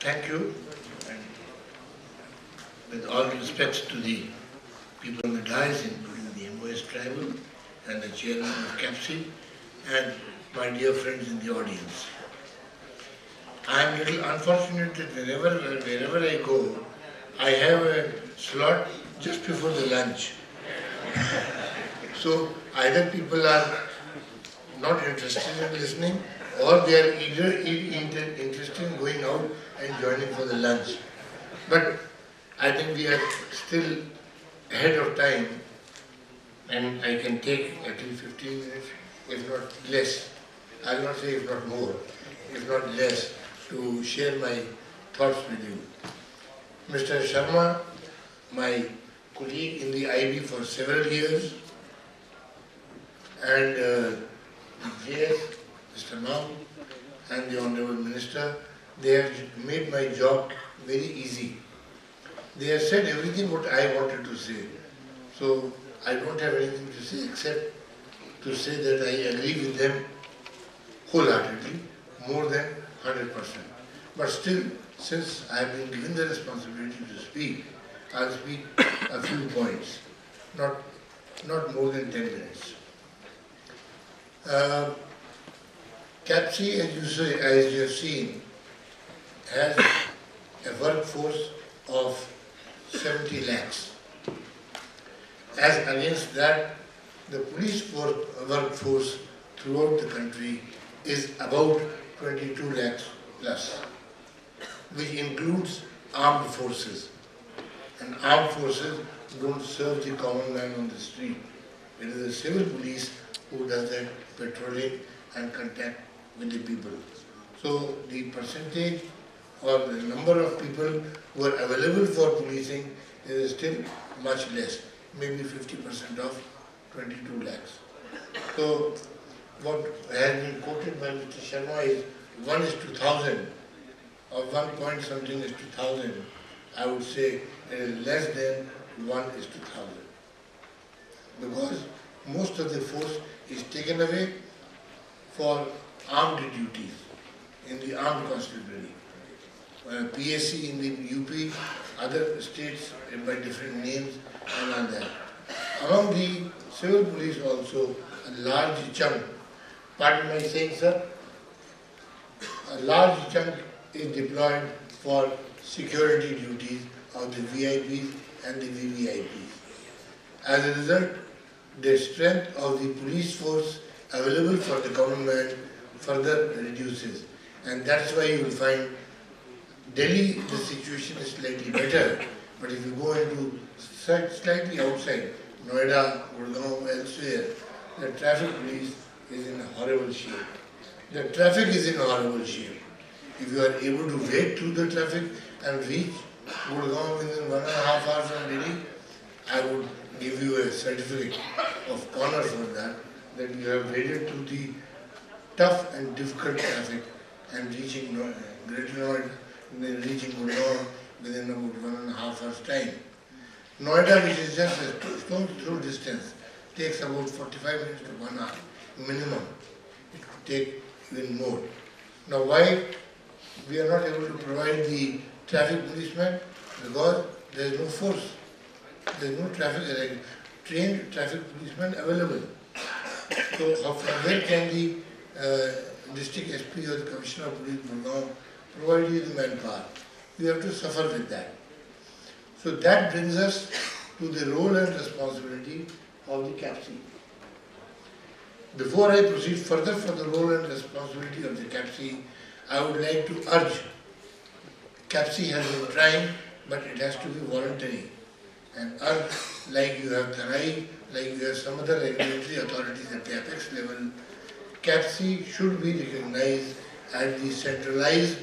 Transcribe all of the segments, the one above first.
Thank you. And with all respects to the people on the dais, including the MOS tribal and the chairman of CAPSI, and my dear friends in the audience. I am a little unfortunate that wherever I go, I have a slot just before the lunch. So either people are not interested in listening, or they are interested in going out and joining for the lunch. But I think we are still ahead of time, and I can take at least 15 minutes, if not less. I will not say if not more, if not less, to share my thoughts with you. Mr. Sharma, my colleague in the IB for several years, and JS, Mr. Mam, and the Honorable Minister, they have made my job very easy. They have said everything what I wanted to say. So I don't have anything to say except to say that I agree with them wholeheartedly, more than 100%. But still, since I have been given the responsibility to speak, I'll speak a few points, not more than 10 minutes. CAPSI, as you have seen, has a workforce of 70 lakhs. As against that, the police workforce throughout the country is about 22 lakhs plus, which includes armed forces. And armed forces don't serve the common man on the street. It is the civil police who does that patrolling and contact with the people. So the percentage or the number of people who are available for policing is still much less, maybe 50% of 22 lakhs. So what has been quoted by Mr. Sharma is 1 is to 1,000, or 1 point something is to 1,000. I would say it is less than 1 is to 1,000. Because most of the force is taken away for armed duties in the armed constabulary. PSC in the UP, other states by different names and all that. Among the civil police also, a large chunk, pardon my saying sir, a large chunk is deployed for security duties of the VIPs and the VVIPs. As a result, the strength of the police force available for the common man further reduces. And that's why you will find Delhi, the situation is slightly better, but if you go into slightly outside, Noida, Gurgaon, elsewhere, the traffic police is in a horrible shape. The traffic is in a horrible shape. If you are able to wade through the traffic and reach Gurgaon within 1.5 hours from Delhi, I would give you a certificate of honor for that you have waded through the tough and difficult traffic and reaching Greater Noida, reaching Gurgaon within about 1.5 hours time. Noida, which is just a stone throw distance, takes about 45 minutes to 1 hour minimum. It could take even more. Now why we are not able to provide the traffic policemen? Because there is no force. There is no traffic, trained traffic policemen available. So where can the district SP or the Commissioner of Police Gurgaon provide you the manpower? You have to suffer with that. So that brings us to the role and responsibility of the CAPSI. Before I proceed further for the role and responsibility of the CAPSI, I would like to urge, CAPSI has been trying, but it has to be voluntary. And urge, like you have TARAI, like you have some other regulatory authorities at the apex level, CAPSI should be recognized as the centralized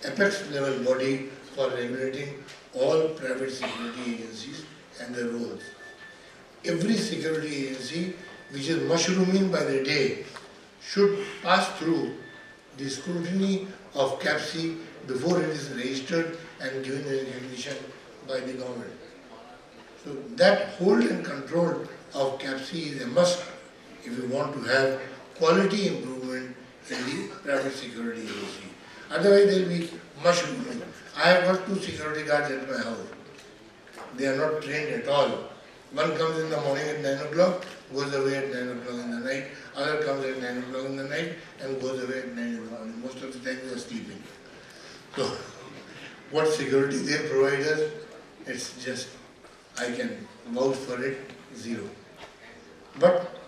apex level body for regulating all private security agencies and their roles. Every security agency which is mushrooming by the day should pass through the scrutiny of CAPSI before it is registered and given recognition by the government. So that hold and control of CAPSI is a must if you want to have quality improvement in the private security agency. Otherwise they will be mushrooming. I have got 2 security guards at my house. They are not trained at all. One comes in the morning at 9 o'clock, goes away at 9 o'clock in the night. Other comes at 9 o'clock in the night and goes away at 9 in the morning. Most of the time they are sleeping. So, what security they provide us, it's just, I can vouch for it, zero. But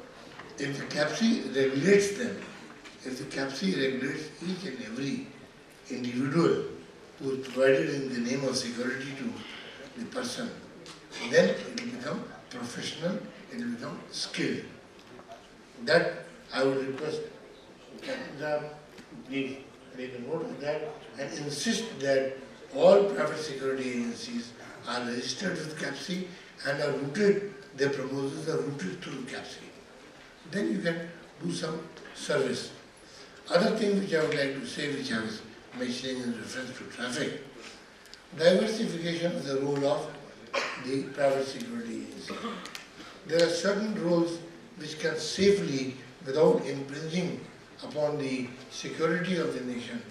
if the CAPC regulates them, if the CAPC regulates each and every individual who is provided in the name of security to the person, then it will become professional, it will become skilled. That I would request Captain, please take a note of that and insist that all private security agencies are registered with CAPC and are routed, their proposals are routed through CAPC. Then you can do some service. Other thing which I would like to say, which I was mentioning in reference to traffic, diversification of the role of the private security agency. There are certain roles which can safely, without infringing upon the security of the nation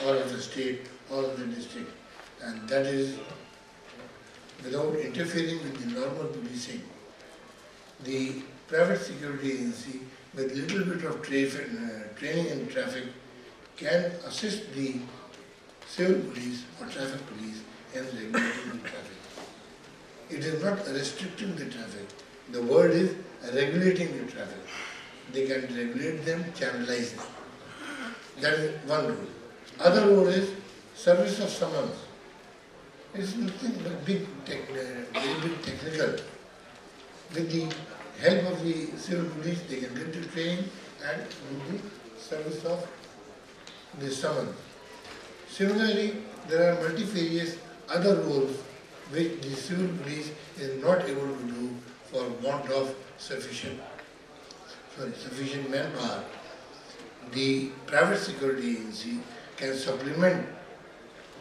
or of the state or of the district, and that is without interfering with the normal policing. The private security agency, with little bit of training in traffic, can assist the civil police or traffic police in regulating the traffic. It is not restricting the traffic. The word is regulating the traffic. They can regulate them, channelize them. That is one rule. Other rule is service of summons. It is nothing but very big technical. With the help of the civil police, they can get the training and do the service of the summons. Similarly, there are multifarious other roles which the civil police is not able to do for want of sufficient manpower. The private security agency can supplement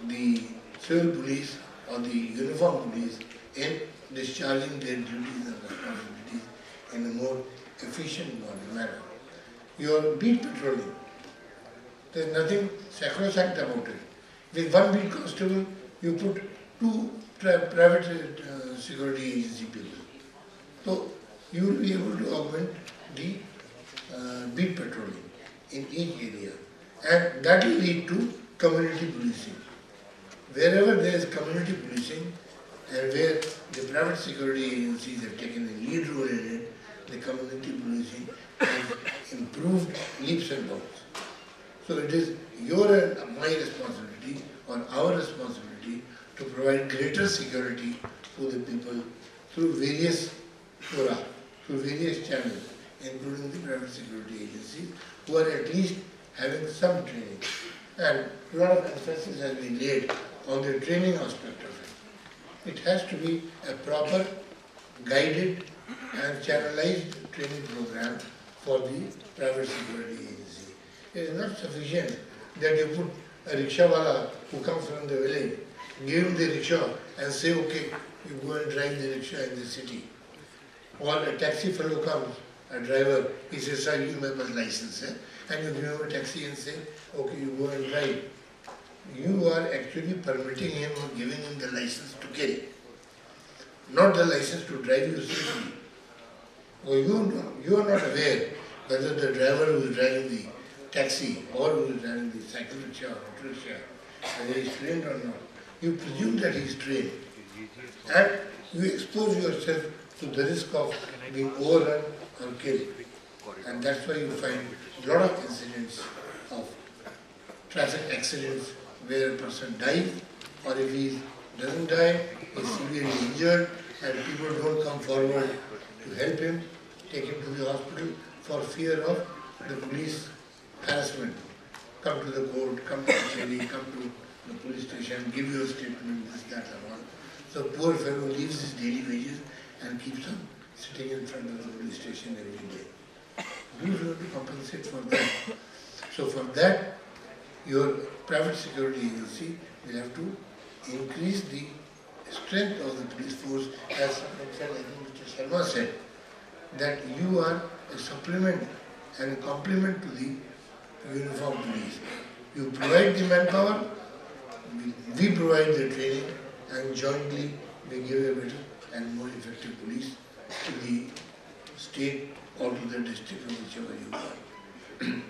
the civil police or the uniform police in discharging their duties and responsibilities in a more efficient manner. Your beat patrolling, there is nothing sacrosanct about it. With one beat constable, you put 2 private security agency people. So you will be able to augment the beat patrolling in each area, and that will lead to community policing. Wherever there is community policing and where the private security agencies have taken a lead role in it, the community policing has improved leaps and bounds. So it is your and my responsibility or our responsibility to provide greater security to the people through various fora, through various channels, including the private security agencies, who are at least having some training. And a lot of emphasis has been laid on the training aspect of it. It has to be a proper, guided and channelized training program for the private security agency. It is not sufficient that you put a rickshawala who comes from the village, give him the rickshaw and say, okay, you go and drive the rickshaw in the city. Or a taxi fellow comes, a driver, he says, sir, you have a license, and you give him a taxi and say, okay, you go and drive. You are actually permitting him or giving him the license to kill, not the license to drive you safely. Or you are not aware whether the driver who is driving the taxi or who is driving the cycle rickshaw or auto rickshaw, whether he is trained or not. You presume that he is trained, and you expose yourself to the risk of being overrun or killed. And that's why you find a lot of incidents of traffic accidents where a person dies, or if he doesn't die, he is severely injured and people don't come forward to help him, take him to the hospital for fear of the police harassment. Come to the court, come to Shri, come to the police station, give you a statement, this, that, and all. So poor fellow leaves his daily wages and keeps on sitting in front of the police station every day. You have to compensate for that. So for that, your private security agency will have to increase the strength of the police force, as I think Mr. Sharma said, that you are a supplement and a complement to the uniform police. You provide the manpower, we provide the training, and jointly we give a better and more effective police to the state or to the district or whichever you want.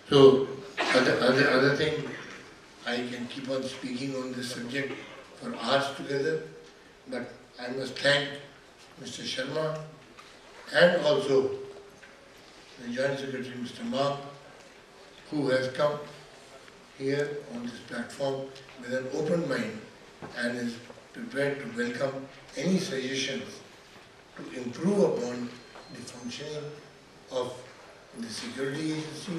So, other thing, I can keep on speaking on this subject for hours together, but I must thank Mr. Sharma and also the Joint Secretary, Mr. Mark, who has come here on this platform with an open mind and is prepared to welcome any suggestions to improve upon the functioning of the security agency,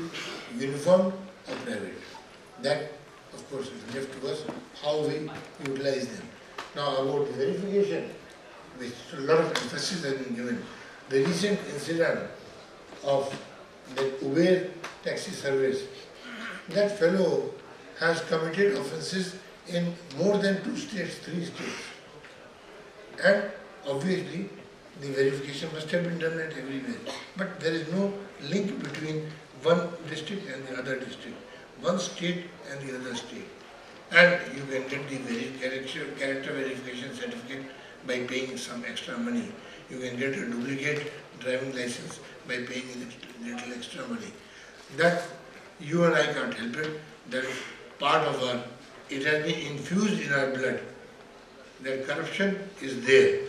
uniform or private. That, of course, is left to us how we utilize them. Now about the verification, which a lot of emphasis has been given. The recent incident of the Uber taxi service, that fellow has committed offences in more than 2 states, 3 states. And obviously the verification must have been done at everywhere. But there is no link between one district and the other district, one state and the other state. And you can get the character verification certificate by paying some extra money. You can get a duplicate driving license by paying a little extra money. That you and I can't help it. That is part of our, it has been infused in our blood. That corruption is there.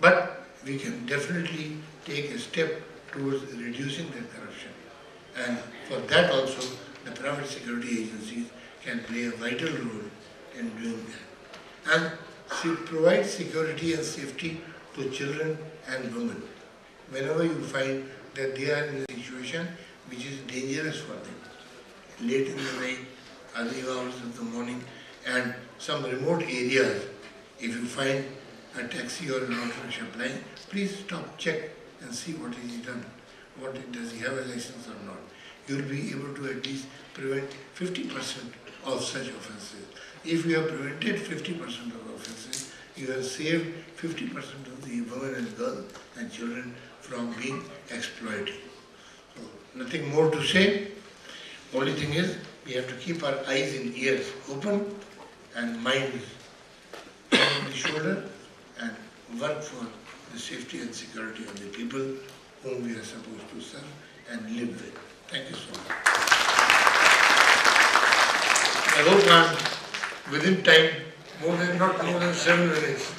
But we can definitely take a step towards reducing that corruption. And for that also, the private security agencies can play a vital role in doing that. And provide security and safety to children and women. Whenever you find that they are in a situation which is dangerous for them, late in the night, early hours of the morning, and some remote areas, if you find a taxi or an auto rickshaw flying, please stop, check and see what is he done. Does he have a license or not? You will be able to at least prevent 50% of such offences. If you have prevented 50% of offences, you have saved 50% of the women and girls and children from being exploited. So, nothing more to say. Only thing is, we have to keep our eyes and ears open and minds on the shoulder and work for the safety and security of the people whom we are supposed to serve and live with. Thank you so much. I hope I am within time, not more than 7 minutes.